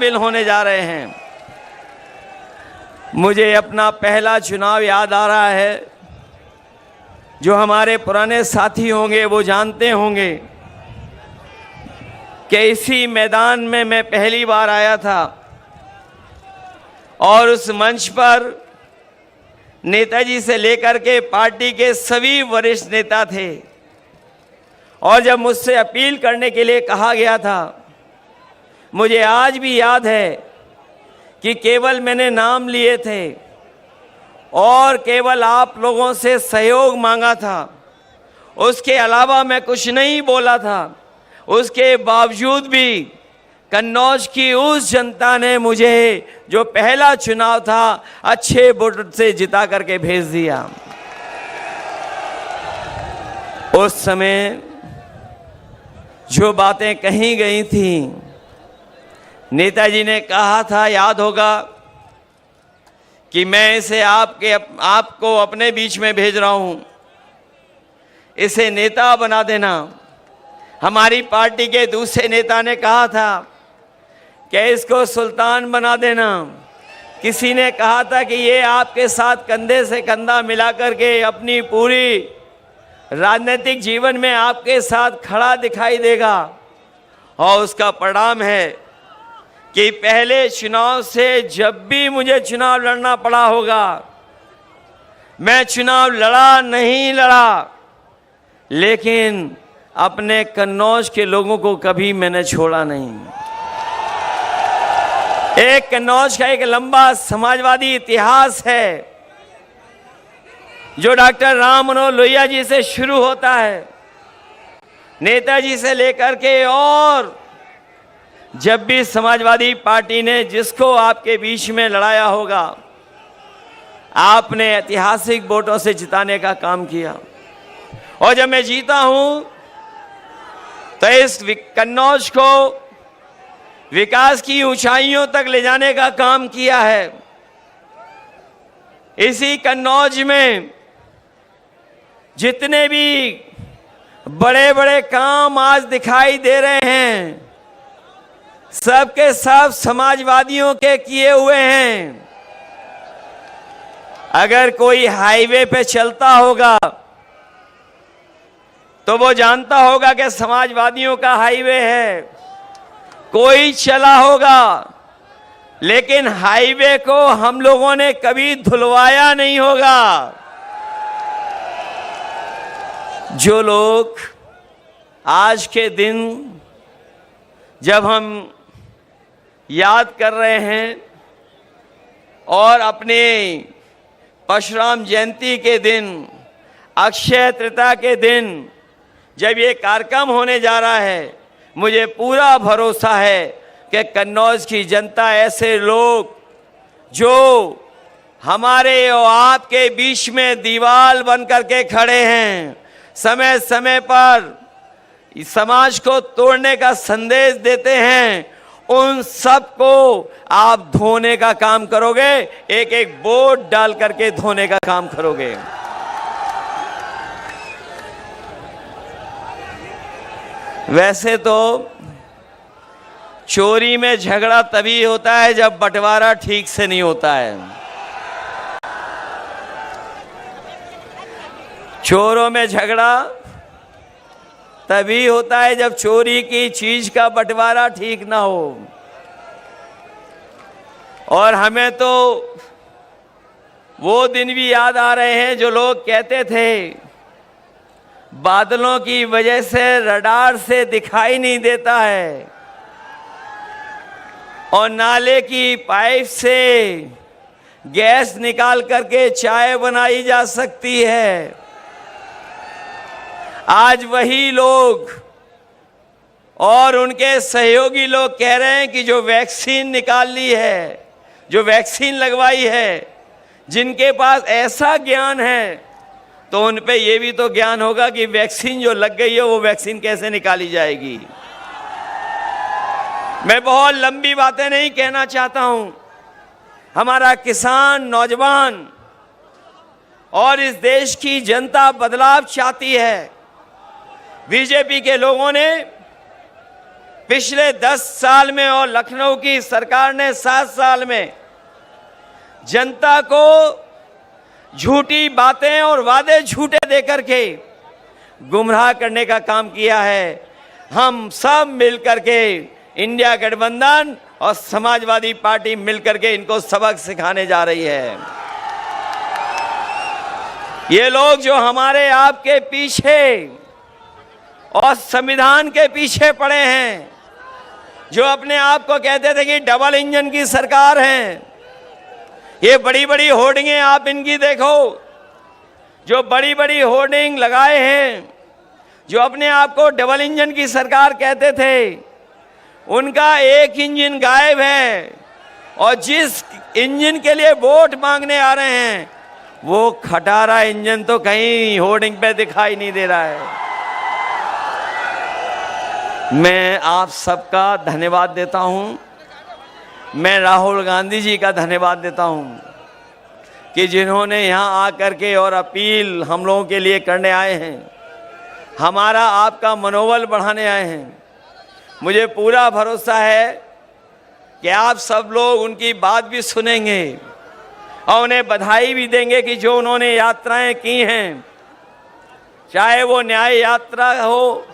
शामिल होने जा रहे हैं। मुझे अपना पहला चुनाव याद आ रहा है। जो हमारे पुराने साथी होंगे वो जानते होंगे कि इसी मैदान में मैं पहली बार आया था और उस मंच पर नेताजी से लेकर के पार्टी के सभी वरिष्ठ नेता थे। और जब मुझसे अपील करने के लिए कहा गया था, मुझे आज भी याद है कि केवल मैंने नाम लिए थे और केवल आप लोगों से सहयोग मांगा था, उसके अलावा मैं कुछ नहीं बोला था। उसके बावजूद भी कन्नौज की उस जनता ने मुझे जो पहला चुनाव था अच्छे वोट से जिता करके भेज दिया। उस समय जो बातें कही गई थी, नेताजी ने कहा था, याद होगा, कि मैं इसे आपको अपने बीच में भेज रहा हूं, इसे नेता बना देना। हमारी पार्टी के दूसरे नेता ने कहा था कि इसको सुल्तान बना देना। किसी ने कहा था कि ये आपके साथ कंधे से कंधा मिला करके अपनी पूरी राजनीतिक जीवन में आपके साथ खड़ा दिखाई देगा। और उसका परिणाम है कि पहले चुनाव से जब भी मुझे चुनाव लड़ना पड़ा होगा, मैं चुनाव लड़ा नहीं लड़ा, लेकिन अपने कन्नौज के लोगों को कभी मैंने छोड़ा नहीं। एक कन्नौज का एक लंबा समाजवादी इतिहास है जो डॉक्टर राम मनोहर लोहिया जी से शुरू होता है, नेताजी से लेकर के, और जब भी समाजवादी पार्टी ने जिसको आपके बीच में लड़ाया होगा, आपने ऐतिहासिक वोटों से जिताने का काम किया। और जब मैं जीता हूं तो इस कन्नौज को विकास की ऊंचाइयों तक ले जाने का काम किया है। इसी कन्नौज में जितने भी बड़े बड़े काम आज दिखाई दे रहे हैं, सबके सब समाजवादियों के किए हुए हैं। अगर कोई हाईवे पे चलता होगा तो वो जानता होगा कि समाजवादियों का हाईवे है। कोई चला होगा, लेकिन हाईवे को हम लोगों ने कभी धुलवाया नहीं होगा। जो लोग आज के दिन जब हम याद कर रहे हैं और अपने परशुराम जयंती के दिन, अक्षय तृतीया के दिन जब ये कार्यक्रम होने जा रहा है, मुझे पूरा भरोसा है कि कन्नौज की जनता, ऐसे लोग जो हमारे और आपके बीच में दीवार बन करके खड़े हैं, समय समय पर समाज को तोड़ने का संदेश देते हैं, उन सबको आप धोने का काम करोगे, एक एक वोट डाल करके धोने का काम करोगे। वैसे तो चोरी में झगड़ा तभी होता है जब बंटवारा ठीक से नहीं होता है। चोरों में झगड़ा तभी होता है जब चोरी की चीज का बंटवारा ठीक ना हो। और हमें तो वो दिन भी याद आ रहे हैं जो लोग कहते थे बादलों की वजह से रडार से दिखाई नहीं देता है और नाले की पाइप से गैस निकाल करके चाय बनाई जा सकती है। आज वही लोग और उनके सहयोगी लोग कह रहे हैं कि जो वैक्सीन निकाल ली है, जो वैक्सीन लगवाई है, जिनके पास ऐसा ज्ञान है तो उन पे ये भी तो ज्ञान होगा कि वैक्सीन जो लग गई है वो वैक्सीन कैसे निकाली जाएगी। मैं बहुत लंबी बातें नहीं कहना चाहता हूं। हमारा किसान, नौजवान और इस देश की जनता बदलाव चाहती है। बीजेपी के लोगों ने पिछले 10 साल में और लखनऊ की सरकार ने 7 साल में जनता को झूठी बातें और वादे झूठे देकर के गुमराह करने का काम किया है। हम सब मिलकर के इंडिया गठबंधन और समाजवादी पार्टी मिलकर के इनको सबक सिखाने जा रही है। ये लोग जो हमारे आपके पीछे और संविधान के पीछे पड़े हैं, जो अपने आप को कहते थे कि डबल इंजन की सरकार है, ये बड़ी बड़ी होर्डिंगें आप इनकी देखो, जो बड़ी बड़ी होर्डिंग लगाए हैं, जो अपने आप को डबल इंजन की सरकार कहते थे, उनका एक इंजन गायब है और जिस इंजन के लिए वोट मांगने आ रहे हैं वो खटारा इंजन तो कहीं होर्डिंग पे दिखाई नहीं दे रहा है। मैं आप सबका धन्यवाद देता हूं। मैं राहुल गांधी जी का धन्यवाद देता हूं कि जिन्होंने यहां आकर के और अपील हम लोगों के लिए करने आए हैं, हमारा आपका मनोबल बढ़ाने आए हैं। मुझे पूरा भरोसा है कि आप सब लोग उनकी बात भी सुनेंगे और उन्हें बधाई भी देंगे कि जो उन्होंने यात्राएं की हैं, चाहे वो न्याय यात्रा हो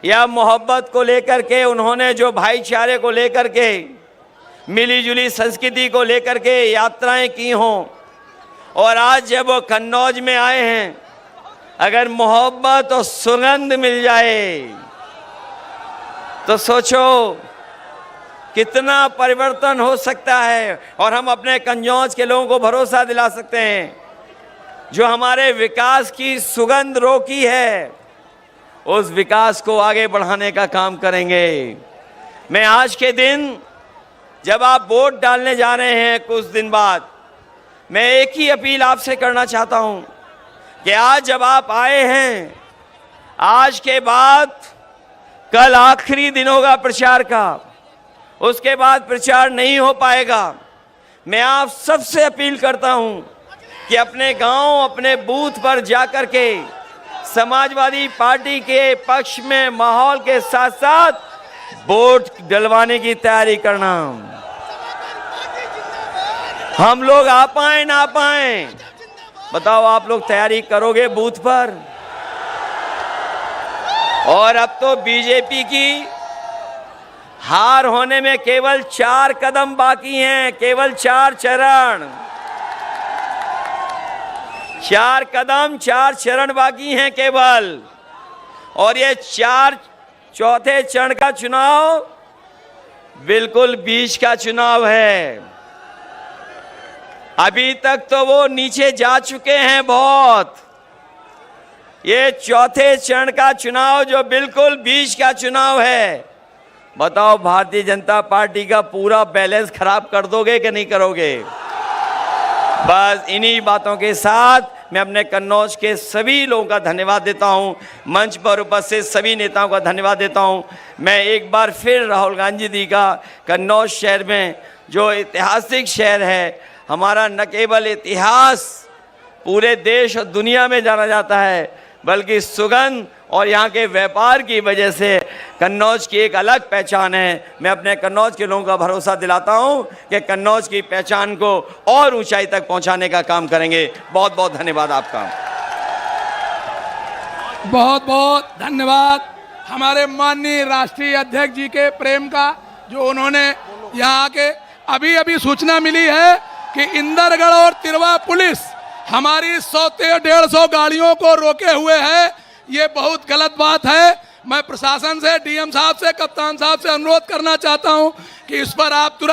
या मोहब्बत को लेकर के, उन्होंने जो भाईचारे को लेकर के, मिलीजुली संस्कृति को लेकर के यात्राएं की हों, और आज जब वो कन्नौज में आए हैं, अगर मोहब्बत और सुगंध मिल जाए तो सोचो कितना परिवर्तन हो सकता है। और हम अपने कन्नौज के लोगों को भरोसा दिला सकते हैं, जो हमारे विकास की सुगंध रोकी है, उस विकास को आगे बढ़ाने का काम करेंगे। मैं आज के दिन जब आप वोट डालने जा रहे हैं कुछ दिन बाद, मैं एक ही अपील आपसे करना चाहता हूं कि आज जब आप आए हैं, आज के बाद कल आखिरी दिन होगा प्रचार का, उसके बाद प्रचार नहीं हो पाएगा। मैं आप सबसे अपील करता हूं कि अपने गांव, अपने बूथ पर जाकर के समाजवादी पार्टी के पक्ष में माहौल के साथ साथ वोट डलवाने की तैयारी करना। हम लोग आ पाए ना पाए, बताओ आप लोग तैयारी करोगे बूथ पर? और अब तो बीजेपी की हार होने में केवल 4 कदम बाकी हैं, केवल 4 चरण, 4 कदम, 4 चरण बाकी हैं केवल। और ये चौथे चरण का चुनाव बिल्कुल बीच का चुनाव है। अभी तक तो वो नीचे जा चुके हैं बहुत। ये चौथे चरण का चुनाव जो बिल्कुल बीच का चुनाव है, बताओ भारतीय जनता पार्टी का पूरा बैलेंस खराब कर दोगे कि नहीं करोगे? बस इन्हीं बातों के साथ मैं अपने कन्नौज के सभी लोगों का धन्यवाद देता हूं, मंच पर उपस्थित सभी नेताओं का धन्यवाद देता हूं। मैं एक बार फिर राहुल गांधी जी का कन्नौज शहर में, जो ऐतिहासिक शहर है, हमारा न केवल इतिहास पूरे देश और दुनिया में जाना जाता है, बल्कि सुगंध और यहाँ के व्यापार की वजह से कन्नौज की एक अलग पहचान है। मैं अपने कन्नौज के लोगों का भरोसा दिलाता हूँ कि कन्नौज की पहचान को और ऊंचाई तक पहुँचाने का काम करेंगे। बहुत बहुत धन्यवाद आपका। बहुत बहुत धन्यवाद हमारे माननीय राष्ट्रीय अध्यक्ष जी के प्रेम का, जो उन्होंने यहाँ के अभी अभी सूचना मिली है कि इंदरगढ़ और तिरवा पुलिस हमारी 100 से 150 गाड़ियों को रोके हुए है। ये बहुत गलत बात है। मैं प्रशासन से, डीएम साहब से, कप्तान साहब से अनुरोध करना चाहता हूं कि इस पर आप तुरंत